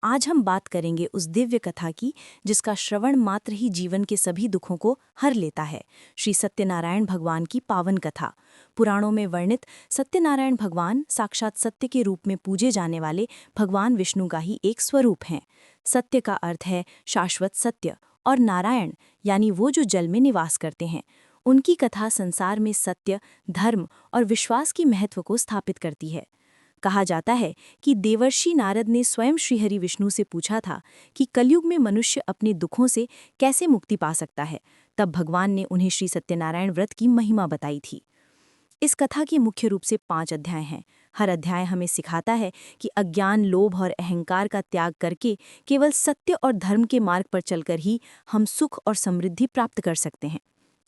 आज हम बात करेंगे उस दिव्य कथा की जिसका श्रवण मात्र ही जीवन के सभी दुखों को हर लेता है। श्री सत्यनारायण भगवान की पावन कथा। पुराणों में वर्णित सत्यनारायण भगवान साक्षात सत्य के रूप में पूजे जाने वाले भगवान विष्णु का ही एक स्वरूप हैं। सत्य का अर्थ है शाश्वत सत्य, और नारायण यानी वो जो जल में निवास करते हैं। उनकी कथा संसार में सत्य, धर्म और विश्वास की महत्व को स्थापित करती है। कहा जाता है कि देवर्षि नारद ने स्वयं श्रीहरि विष्णु से पूछा था कि कलयुग में मनुष्य अपने दुखों से कैसे मुक्ति पा सकता है। तब भगवान ने उन्हें श्री सत्यनारायण व्रत की महिमा बताई थी। इस कथा के मुख्य रूप से 5 अध्याय हैं। हर अध्याय हमें सिखाता है कि अज्ञान, लोभ और अहंकार का त्याग करके केवल सत्य और धर्म के मार्ग पर चलकर ही हम सुख और समृद्धि प्राप्त कर सकते हैं।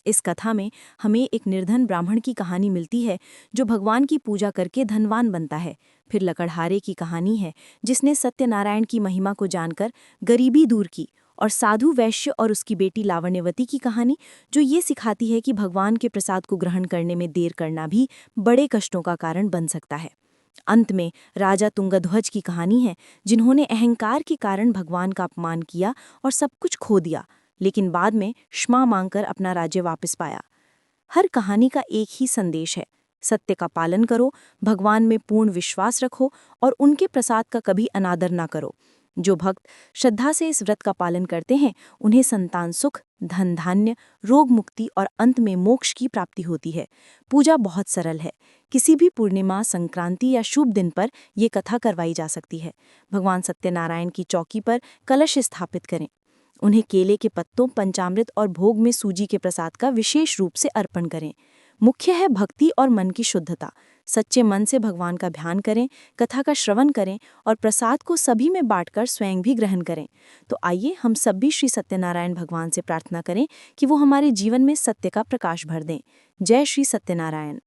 इस कथा में हमें एक निर्धन ब्राह्मण की कहानी मिलती है जो भगवान की पूजा करके धनवान बनता है। फिर लकड़हारे की कहानी है जिसने सत्यनारायण की महिमा को जानकर गरीबी दूर की, और साधु वैश्य और उसकी बेटी लावण्यवती की कहानी जो ये सिखाती है कि भगवान के प्रसाद को ग्रहण करने में देर करना भी बड़े कष्टों का कारण बन सकता है। अंत में राजा तुंगध्वज की कहानी है जिन्होंने अहंकार के कारण भगवान का अपमान किया और सब कुछ खो दिया, लेकिन बाद में क्षमा मांगकर अपना राज्य वापस पाया। हर कहानी का एक ही संदेश है, सत्य का पालन करो, भगवान में पूर्ण विश्वास रखो और उनके प्रसाद का कभी अनादर ना करो। जो भक्त श्रद्धा से इस व्रत का पालन करते हैं उन्हें संतान सुख, धन धान्य, रोग मुक्ति और अंत में मोक्ष की प्राप्ति होती है। पूजा बहुत सरल है। किसी भी पूर्णिमा, संक्रांति या शुभ दिन पर ये कथा करवाई जा सकती है। भगवान सत्यनारायण की चौकी पर कलश स्थापित करें। उन्हें केले के पत्तों, पंचामृत और भोग में सूजी के प्रसाद का विशेष रूप से अर्पण करें। मुख्य है भक्ति और मन की शुद्धता। सच्चे मन से भगवान का ध्यान करें, कथा का श्रवण करें और प्रसाद को सभी में बांटकर स्वयं भी ग्रहण करें। तो आइए हम सब भी श्री सत्यनारायण भगवान से प्रार्थना करें कि वो हमारे जीवन में सत्य का प्रकाश भर दें। जय श्री सत्यनारायण।